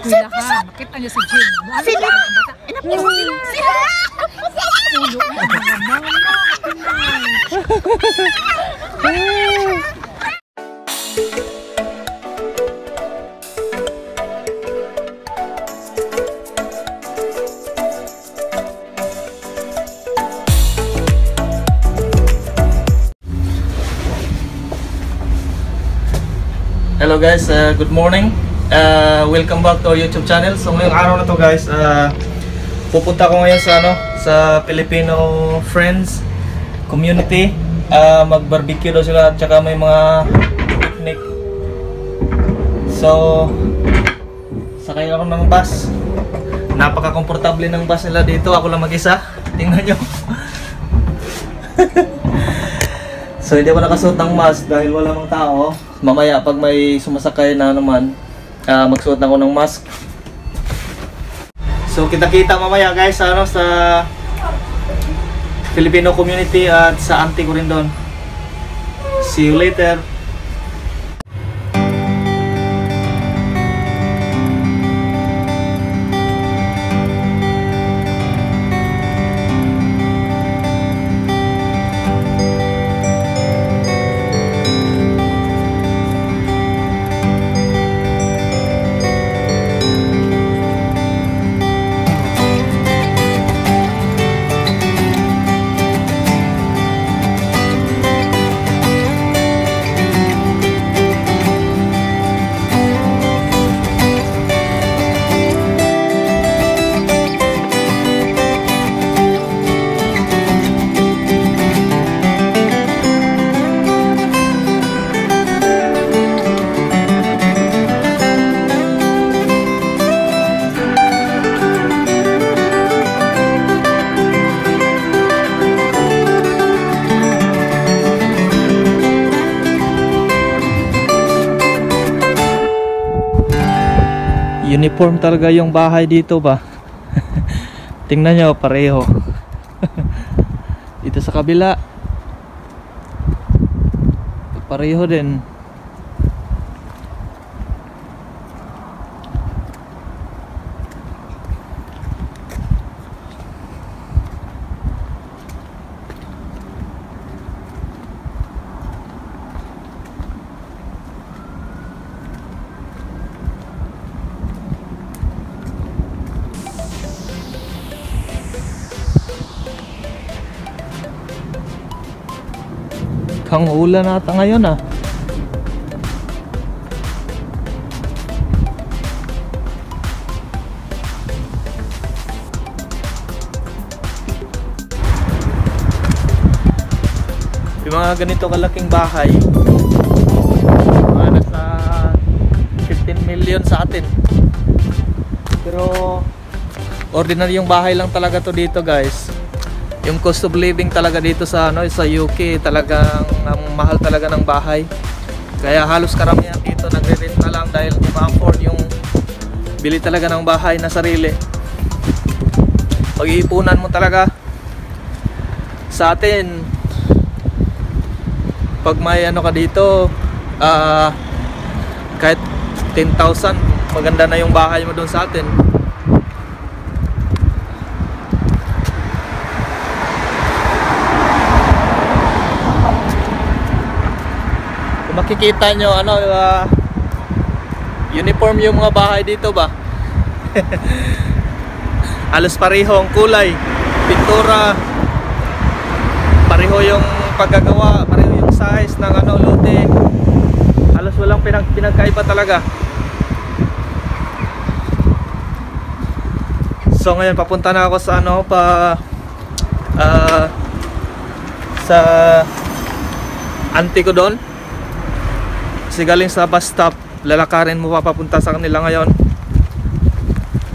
Silahan, makita niyo si Jim. Sila! Hello guys, good morning. Welcome back to our YouTube channel. So ngayong araw na to guys, pupunta ko ngayon sa sa Filipino Friends Community. Mag-barbecue daw sila at saka may mga picnic. So sakay ako ng bus. Napaka-komportable ng bus nila dito. Ako lang mag-isa. Tingnan nyo. So hindi ako nakasuot ng mask dahil wala mang tao. Mamaya pag may sumasakay na naman, magsuot ako ng mask. So kita-kita mamaya guys sa Filipino community at sa auntie ko rin doon. See you later. Uniform talaga yung bahay dito ba? Tingnan nyo, pareho. Dito sa kabila pareho din. Kang ulan ata ngayon ah. Yung mga ganito kalaking bahay, mga nasa 15 million sa atin. Pero ordinary yung bahay lang talaga to dito guys. Yung cost of living talaga dito sa sa UK, talagang mahal talaga ng bahay. Kaya halos karamihan dito nagre-renta lang dahil di ma-afford yung bili talaga ng bahay na sarili. Pag-iipunan mo talaga. Sa atin, pag may ka dito, kahit 10,000, maganda na yung bahay mo doon sa atin. Makikita nyo uniform yung mga bahay dito ba? Halos pareho ang kulay, pintura, pareho yung paggagawa, pareho yung size ng lote. Halos walang pinagkaiba talaga. So ngayon papunta na ako sa sa auntie ko doon. Kasi galing sa bus stop, lalakarin mo papunta sa kanila ngayon.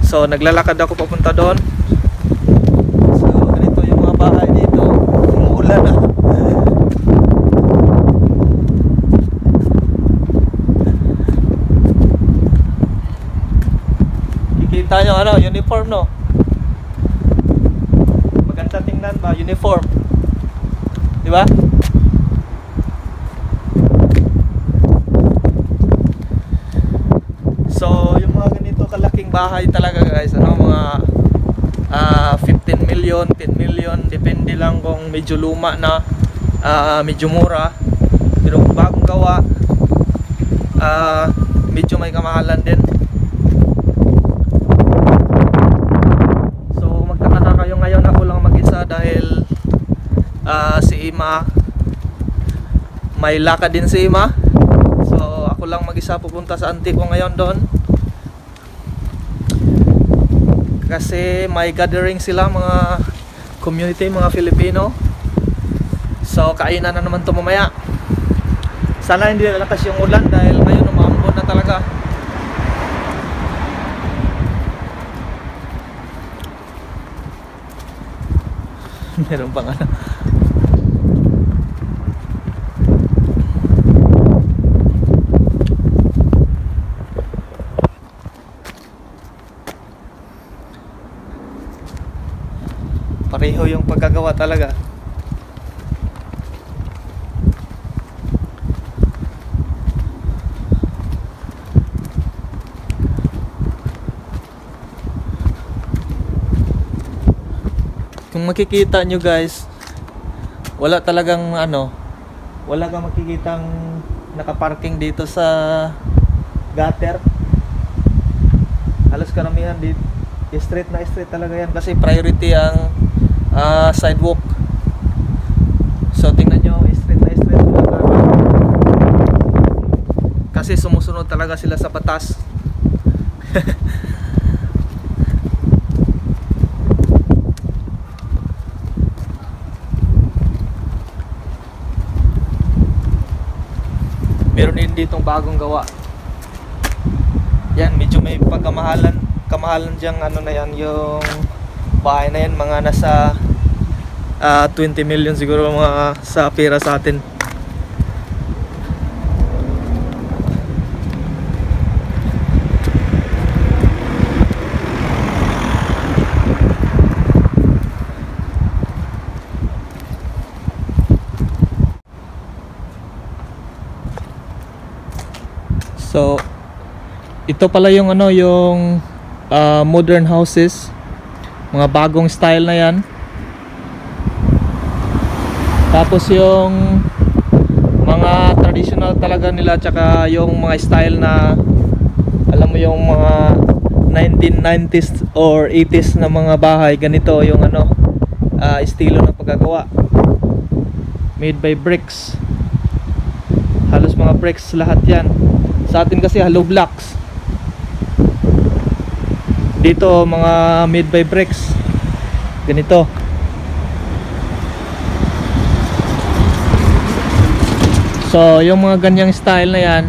So naglalakad ako papunta doon. So ganito yung mga bahay dito. Umuulan na. Kikita nyo uniform no? Maganda tingnan ba? Uniform, di ba? bahay talaga guys, ano, mga 15 million, 10 million, depende lang kung medyo luma na, medyo mura. Pero kung bagong gawa, medyo may kamahalan din. So magtaka na kayo ngayon, ako lang mag-isa dahil si Ima, may lakad din si Ima. So ako lang mag-isa pupunta sa auntie ko ngayon doon. Kasi may gathering sila, mga community, mga Filipino. So kainan na naman to mamaya. Sana hindi lalakas yung ulan dahil ngayon umambon na talaga. Meron pang ano. Pareho yung pagkagawa talaga. Kung makikita nyo guys, wala talagang ano, wala kang makikitang nakaparking dito sa gutter. Halos karamihan dito straight na straight talaga yan kasi priority ang sidewalk. So tingnan nyo, straight na straight talaga kasi sumusunod talaga sila sa batas. Meron din ditong bagong gawa. Yan, medyo may pagkamahalan. Kamahalan diyang ano na yan, yung bahay na yan, mga nasa 20 million siguro mga sa pera sa atin. So ito pala yung ano, yung modern houses, mga bagong style na yan. Tapos yung mga traditional talaga nila, tsaka yung mga style na alam mo yung mga 1990s or 80s na mga bahay, ganito yung ano, estilo ng pagkagawa. Made by bricks, halos mga bricks lahat yan. Sa atin kasi hollow blocks. Dito mga made by bricks. Ganito. So yung mga ganyang style na yan,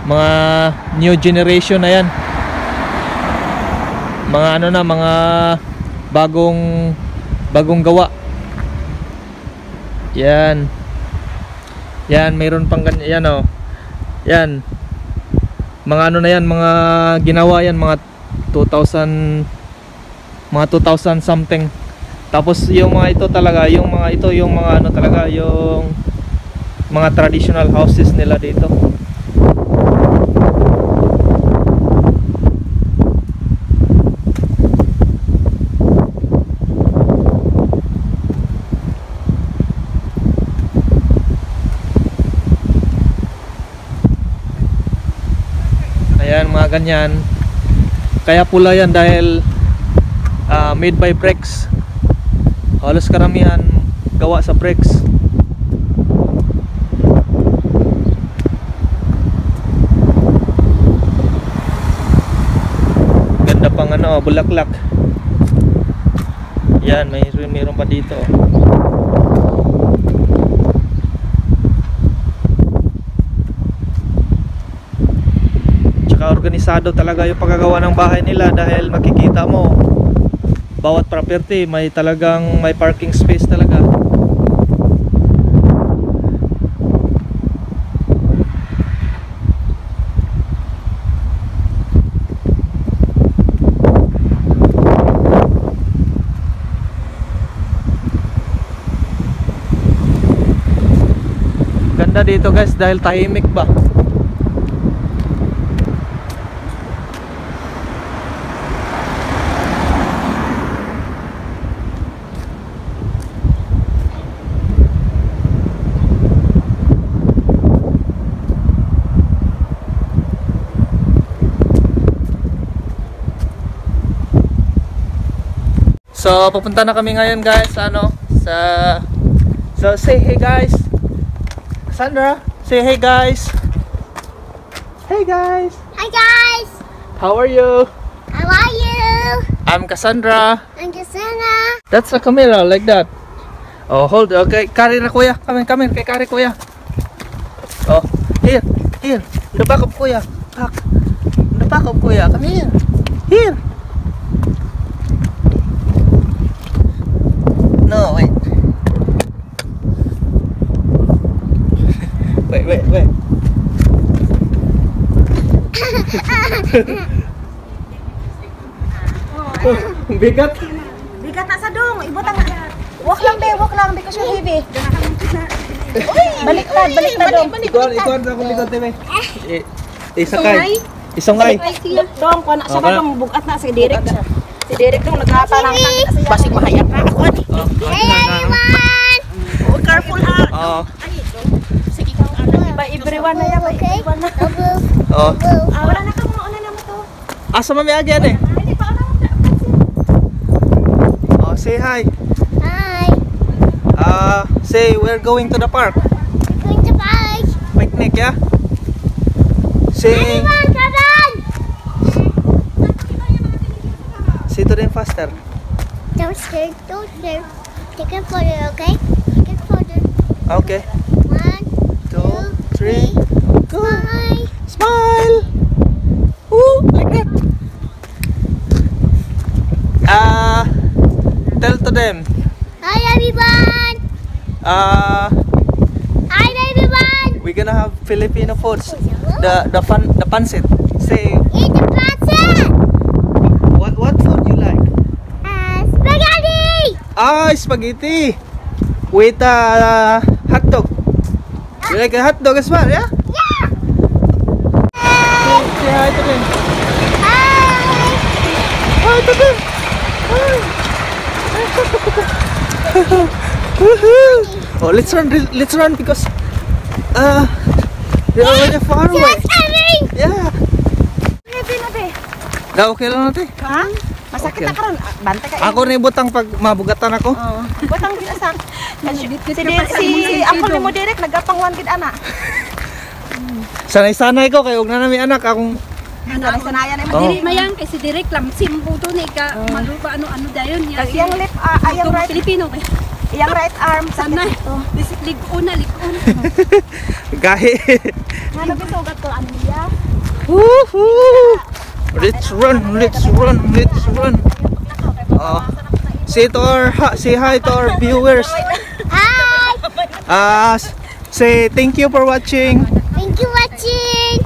mga new generation na yan. Mga ano na, mga bagong gawa. Yan. Yan, mayroon pang ganyan, yan oh. Yan, mga ano na yan, mga ginawa yan, mga 2000 something. Tapos yung mga ito talaga, yung mga ito, yung mga ano talaga, yung mga traditional houses nila dito. Ayan, mga ganyan. Kaya pula yan dahil made by bricks. Halos karamihan gawa sa bricks. Ganda pang ano, bulaklak. Yan, mayroon pa dito. Organisado talaga yung paggawa ng bahay nila dahil makikita mo bawat property may talagang may parking space talaga. Ganda dito guys dahil tahimik ba. So, pupunta na kami ngayon guys, So, say hey guys. Cassandra, say hey guys. Hey guys. Hi guys. How are you? How are you? I'm Cassandra. I'm Cassandra. That's a camera, like that. Oh, hold. Okay, carry na kuya. Come here, kay carry kuya. Oh, here. In the back of kuya. Back. In the back of kuya. Come here. Here. No, wait. wait. Oh, bigat. Bigat na sa dong, ibot ang walk lang because you're heavy. Baliktad dong. Ikaw na akong likod, Teme. Isakay. Isangay. Dong, kung sa dong, bugat na si Derek. Si Derek dong, nagkaparang basig mahayag na ako. Hey everyone. Oh, careful ha. Oo. Sige kang ba everyone na yan, Okay. everyone na. Oh. Wala na ka mga una na mo to. Asa mami agyan eh? Hindi pa ano. Oh, say hi. Hi. Say we're going to the park. We're going to park. Picnic, yeah? Say, Everyone, come on. say to them faster. Don't stare. Take a photo, okay? Take a photo. Okay. 1, 2, 3, go. Bye. Smile. Like that. Tell to them. Hi everyone. Uh, Hi everyone. we're gonna have Filipino foods. The pancit. Say, Eat the pizza. what food you like? Spaghetti. Spaghetti with hot dog. You like a hot dog as well, yeah? Yeah. Say hi to them. Hi. Hi to them. Woohoo! Oh, let's run because they're already far away. Just coming. Yeah. Nabi. Okay lang natin. Ha? Masakit na karon. Bantay ka. Ako na ibutang pag mabugatan ako. Oo. Butang ginasak. Si ako ni mo Derek nagapangwan gid ana. Sanay-sanay ko kay og na nami anak akong Sanayan ay Oh. Dili mayang kay si Direk lang simbo to ni ka maruba ano dayon niya. Kag iyang lip iyang right Filipino kay. iyang right arm Sanay. Oh. Lig-on. gahi. Ano bisugat to ano niya? Woohoo! Let's run. Say hi to our viewers. Hi. Say thank you for watching. Thank you for watching.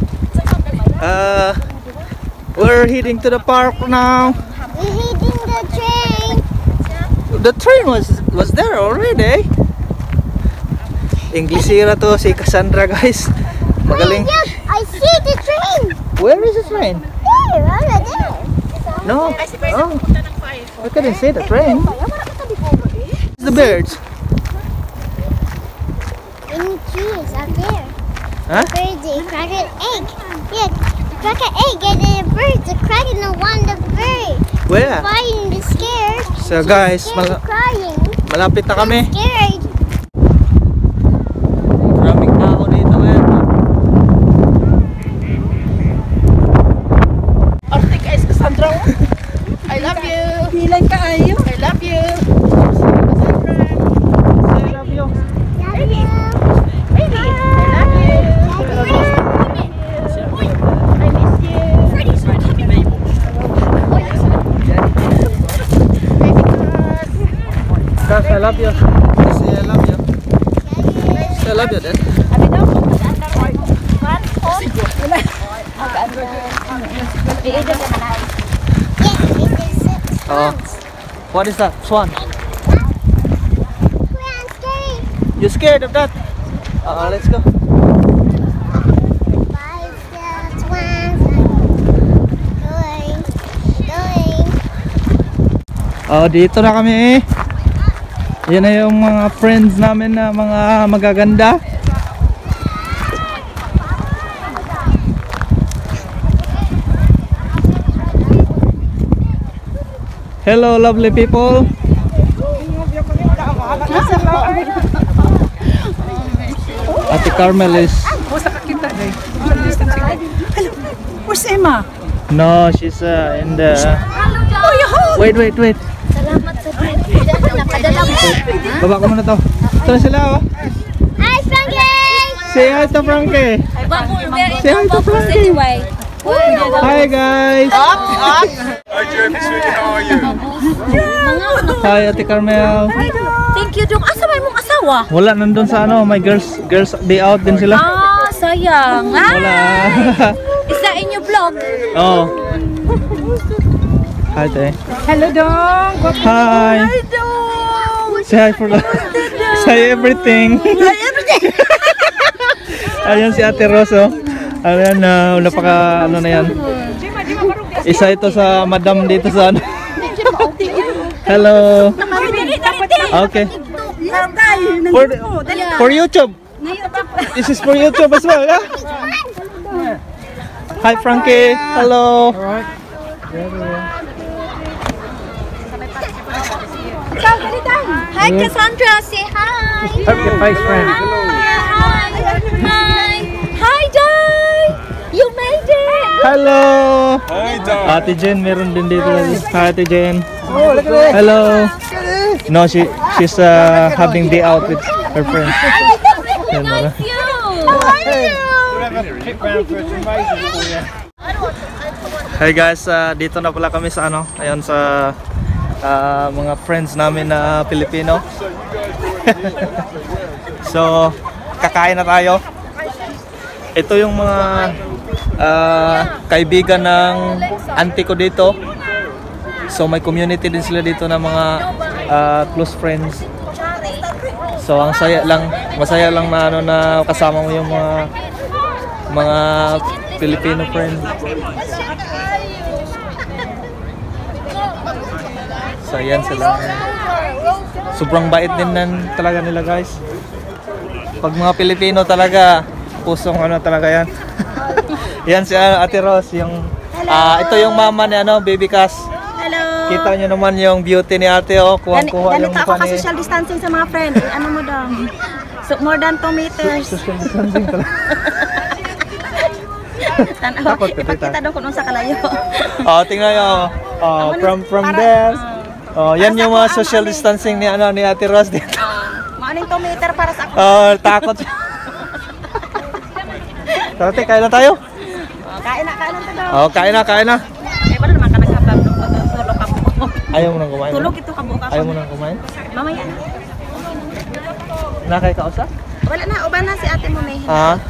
We're heading to the park now. We're hitting the train. The train was there already. Inglesira to si Cassandra, guys. Magaling. Look, I see the train. Where is the train? There, over there. No. Oh. I couldn't see the train. The birds. In the trees out there. Huh? Birds, they crack an egg. Yeah, crack an egg and then the birds are cracking the one the bird. Where? Fighting, they're scared. So guys, They're crying. malapit na kami. Scared. Maraming tao dito ngayon. Arte guys, Cassandra. I love you. Bilang kaayo. I love you. I love you. Love you. Baby, I love you. I miss you. Freddy's right here, baby. Oh, yes. Baby Guys, I love you. Say I love you. Say I love you, Dad. Abi daw, mag-andar or one on. Wala. Mag-andar. Oh. What is that? Swan. You scared of that? Let's go. Oh, dito na kami. Yan na yung mga friends namin na mga magaganda. Hello, lovely people. Ate Carmel is... Where's Emma? No, she's in the... Wait. Salamat sa nakadala mo. Baba ko muna to. Ito na sila, oh. Hi, Frankie! Say hi to Frankie. Say hi to Frankie. Hi, guys. Hi Jeremy, sweetie, how are you? Hi, Ate Carmel. Thank you, Dong. Asa may mong asawa? Wala, nandun sa ano, my girls day out din sila. Ah, sayang. Wala. Is that in your vlog? Oh. Hi, te. Hello, Dong. Hi. Say hi for the... Say everything. Ayan si Ate Roso. Ayan na, napaka ano na yan. Isa ito sa madam dito sa ano. Hello. Okay. For YouTube. This is for YouTube as well, yeah? Hi Frankie. Hello. Hi, Cassandra. Say hi. Have your face, friend. Hi, Dai. You made it. Hello. Hi Dad. Ate Jen, meron din dito. Hi Ate Jen. Hello. No, she's having day out with her friends. Hey guys, dito na pala kami sa ano, ayun sa mga friends namin na Pilipino. So, kakain na tayo. Ito yung mga kaibigan ng auntie ko dito. So, may community din sila dito na mga close friends. So, ang masaya lang na ano na kasama mo yung mga Filipino friends. So, ayan sila. Sobrang bait din talaga nila, guys. Pag mga Pilipino talaga, pusong ano talaga yan. Yan si Ate Rose, yung ito yung mama ni Baby Cass. Hello. Kita nyo naman yung beauty ni ate, oh. Kuha yung Ganito ako mukha ni... social distancing sa mga friend. Ano mo daw? So, more than 2 meters. Social distancing talaga. Tanaw, ipakita daw kung sa kalayo. Oh, tingnan nyo. Oh, from there. Oh, yan yung mga social distancing ni Ate Rose dito. Maaning 2 meter para sa ako. Oh, takot. Tara, kain na tayo. Kain na to daw. Oh, kain na. Eh, wala naman ka nagkabab. Tulog ako. Ayaw mo nang kumain? Tulog ito ka buka. Ayaw mo nang kumain? Mamaya na. Nakay ka usa? Wala na, uban na si ate mo may Ha?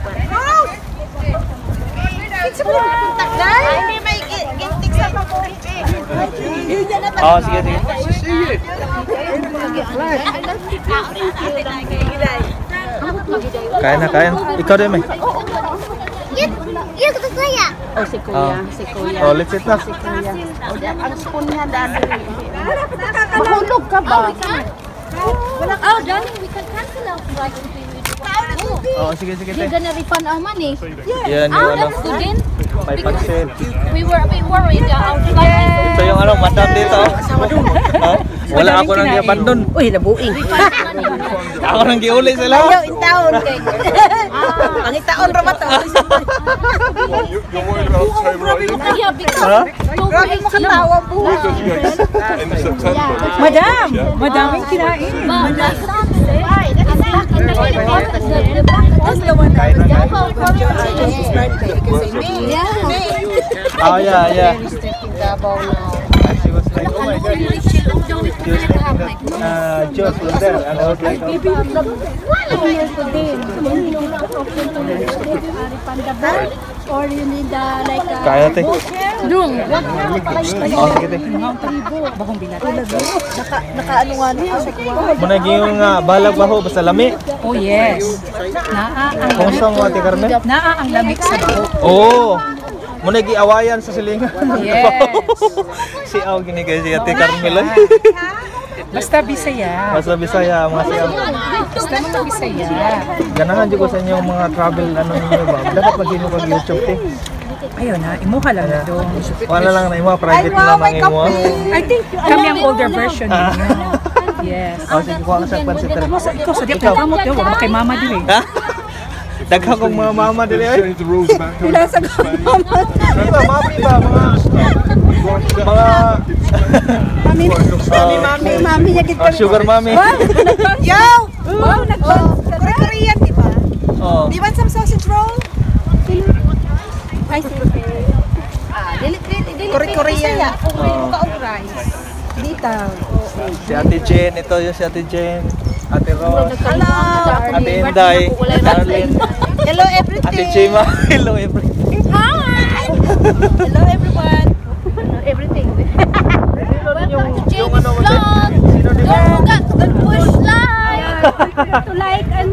Hindi may gintik sa pakunti. Oh, sige. Kain na. Ikaw din, may. You look like that. Oh, si Kuya. Oh, let's eat na. Ang spoon niya dati. Mahulog ka ba? Oh, darling, we can cancel our flight. Oh, sige. You're gonna refund our money. Yan yung ano. That's good then. May pansit. We were a bit worried that our flight. Ito yung madam dito. Ha? Wala ako nang giabandon. Uy, nabuing. Ako nang giuli sila. Ayaw, in town. Ang itaon ra ba to? You're worried about October, aren't you? Yeah, because Ha? over 18. Where does it go? End of September. Madam, madaming kinain. But that's not it. It's back in the back. That's the one that was down for Yeah. Oh, yeah. She was like, oh my god. She was thinking that Josh was there. And I was like, Or you need like a kaya te. room. Oh, sige te. Nakaano nga niya sa kuwa. Muna yung balag baho, basta lami. Oh yes. Naa ang Kung saan mo Ate Carmen? ang lamig sa buhok. Oo. Muna giawayan sa silingan. Yes. Si Aw ginigay si Ate Carmen. Basta Bisaya. Basta Bisaya, mga siya. Basta mga Bisaya. Ganahan dyan ko sa inyo mga travel ninyo ba? Dapat mag-ino pag YouTube te. Ayun na, imuha lang na doon. Wala lang na imo, private na lang ang imo. I think kami ang older version niya. Yes. Oh, sige, kuha ka sa pansit. Ikaw sa diya kamot yun, wala kay mama din eh. Ha? Daghan kong mga mama dili ay. Change the rules back over to Spain. Diba, mami ba mga Mami niya gid. sugar mami. Yo! Wow, Korean, di ba? Oh. Do you want some sausage roll? Korean. Dito. Si Ate Jen, ito yung si Ate Jen. Ate Rose, Hello! Ate Inday, Darlene, Hello everything! Ate Chima, hello everything. Hi! Hello everyone! Everything. Yung ano mo Don't push like. To like and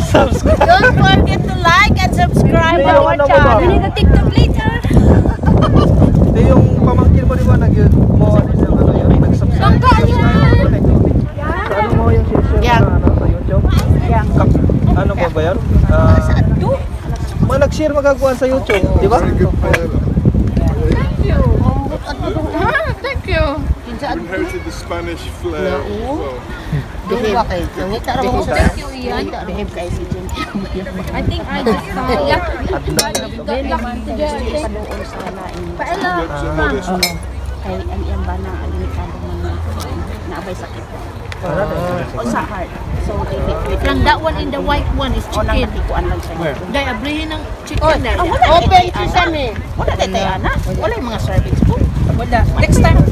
subscribe. Don't forget to like and subscribe Yung our ano mo ba? channel. You need a TikTok later. Ito yung pamangkin mo di ba nag-yun mo ano yun, nag-subscribe. Ano mo yung share na ano sa YouTube? Ano ba yun? Mga nag-share magagawa sa YouTube, di ba? Very good player. Thank you. Inherited the Spanish flair as well. Thank you, Ian. I think I just But, modest. Lang that one in the white one is chicken. Dahil abrihin ng chicken na. Open sesame! Wala na tayo, anak. Wala yung mga serving spoon. Wala. Next time lang.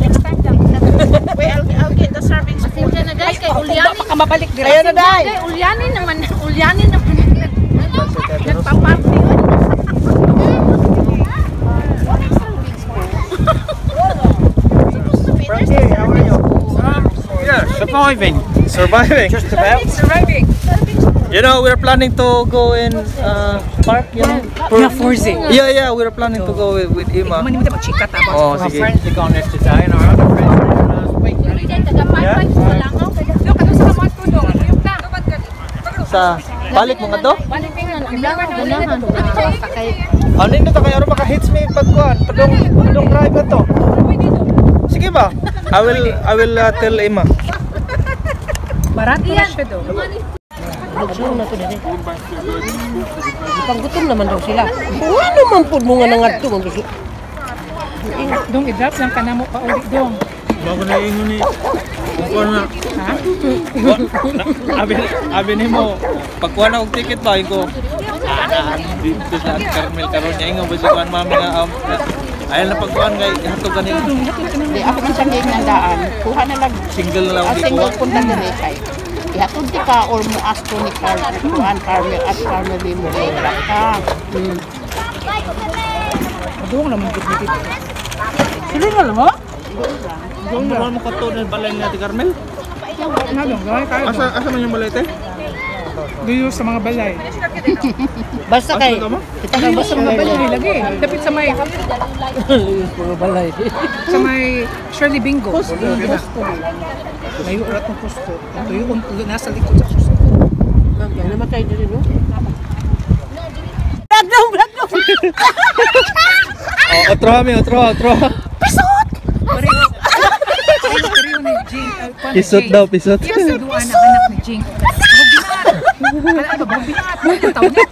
Wait, I'll get the serving spoon. Pasensya na guys, kay ulyanin. Baka mabalik dire. Ayan na, Day! Kay ulyanin naman. Ulyanin naman. Nagpaparty. Frankie, how are you? Yeah, surviving. Surviving. Just about. Surviving. You know, we're planning to go in park, you know? Yeah, Forzi. Yeah, we're planning to go with Ima. Mani mo tayo magchika tapos. Oh, My sige. friends are gone there today, and our other friends are there last week. Doon, ano sa kamot ko doon? Yung lang. Sa balik mo nga to? Balik mo nga. Ulangan. Ano yun ito? Kaya maka-hits me pagkuhan. Padong drive na to. Sige ba? I will tell Ima. Barato na siya doon. Paggutom naman daw sila. Ano man po mo nga nangadto? Dong, i-drop lang ka na mo pa ulit dong. Bago na ingon ni pagkuhan na. Abi ni mo, pagkuhan na og ticket ba? Ko, dito sa Carmel karon niya ingon ba si kuhan mami nga ayun na pagkuhan kay hatog kanila. Di ako man sa ng daan. Kuha na lang. Single na lang Ang di single kuha. punta dire kay. Ihatod di ka or mo asko ni Kuhan Carmel at Carmel di mo wala ka. Doon naman dito. Sila na lang mo? Doon mo kato na balay ni Ate Carmel. Ano dong, gawin kayo dong. Asa man yung balay te? Doon sa mga balay. Basta kay. Asa mo? Kita ka basta Sa mga balay lagi. Dapit sa may sa may Shirley Bingo. Layo urat ng pusto. Ito yung nasa likod sa pusto. Yan namatay din no. Oh, otro kami, otro. Pareho ni Jing. Pisot daw, pisot. Yes, duduan ang anak ni Jing. Ano ba? Binaat mo yung taon niya.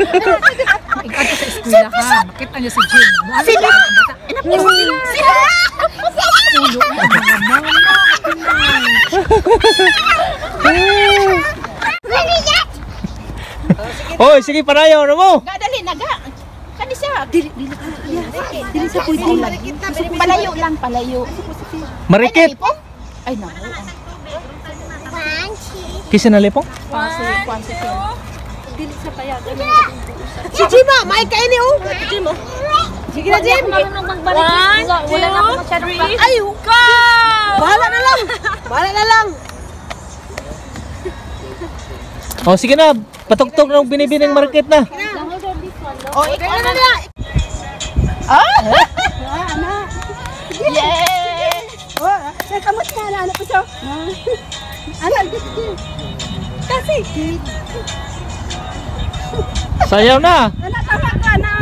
Ikato sa eskwelahan. Makita niya si Jing. Sila! Sila! Ulo ang mga mama. Hoy, sige parayaw na mo. Dali naga. Kani siya. Dili sa pwede. Palayo lang, palayo. Marikit. Ay nako. Kisa na lepong? Si Jima, may kain ni oh. Jimo. Sige na Jim. Marunong magbalik. Wala na ako masyadong pa. Ay, go! Bahala na lang. Oh, sige na. Patugtog ng binibining market na. Oh, ikaw na na. Ah? Yes! Oh, kamot na ano po siya. Ano kasi Sayaw na. tama ka na.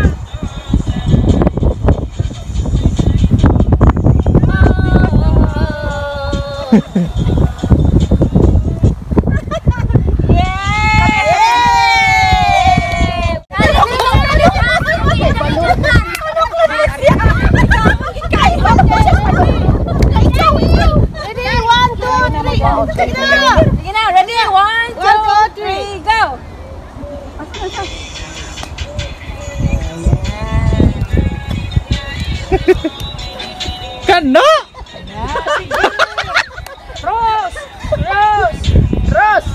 Kana! Rose! Rose! Rose!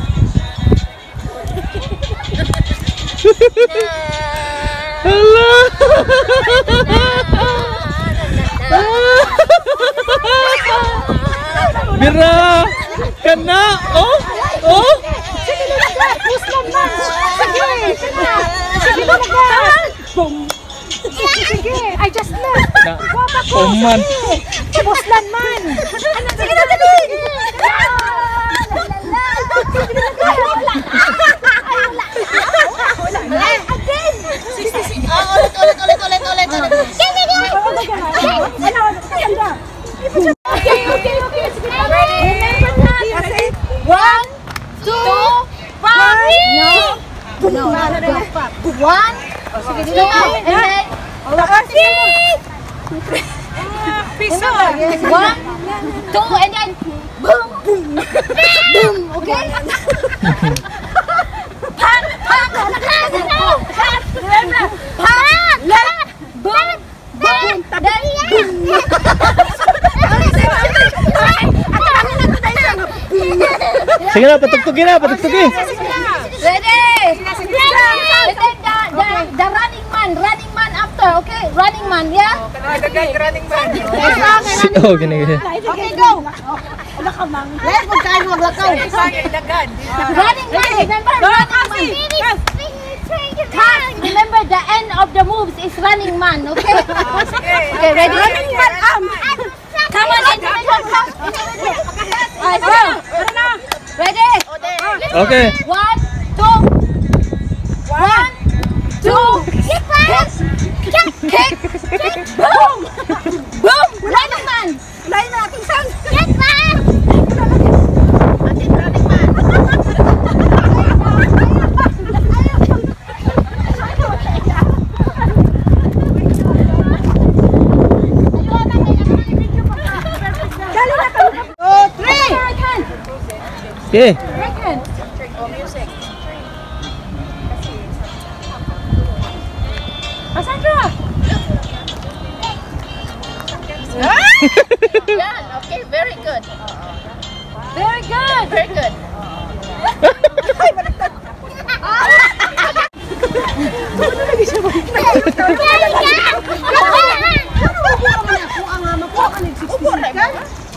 Hala! Bira! Kana! Oh! Oh! Sige, I just left. Na, oh man. Puslan man. Sige na, dali! One, two, one, two, and then Piso. one, two, and then boom, boom, boom. Okay. Pam, pam, remember, pam, left, boom, boom, then boom. Sige na, patugtugin na, patugtugin. Ready? And then the running man after, okay? Running man, yeah? Running man. Oh, gini. Okay, go. Let's go, guys. Running man, remember? Running man. Cut. Remember, the end of the moves is running man, okay? Okay, ready? Running man, come on, individual, come. Alright, go. Ready? Okay. One, two. One, two. Kick. Boom. Boom. Running man. Lain na ating sound. Kick man. Ating running man. Okay. Cassandra. Yeah, okay, very good. Very good. Very good.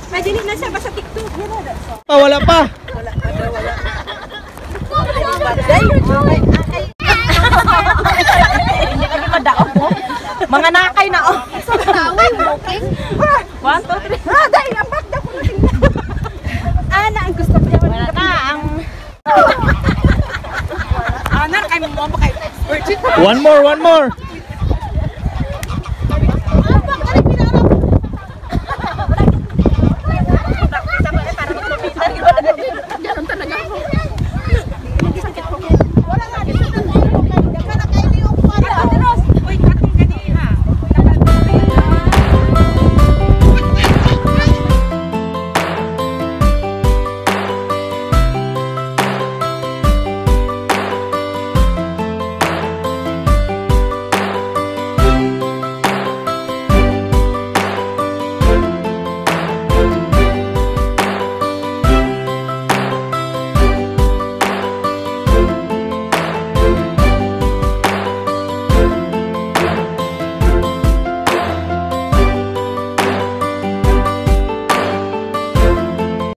May dili na siya ba sa TikTok? Wala pa. Mga nakay na oh. Okay. 1, 2, 3. Dahil ang bakda ko na tingnan. Ana, ang gusto ko niya. Wala ka, ang... Ana, kayo mo ba kayo? One more.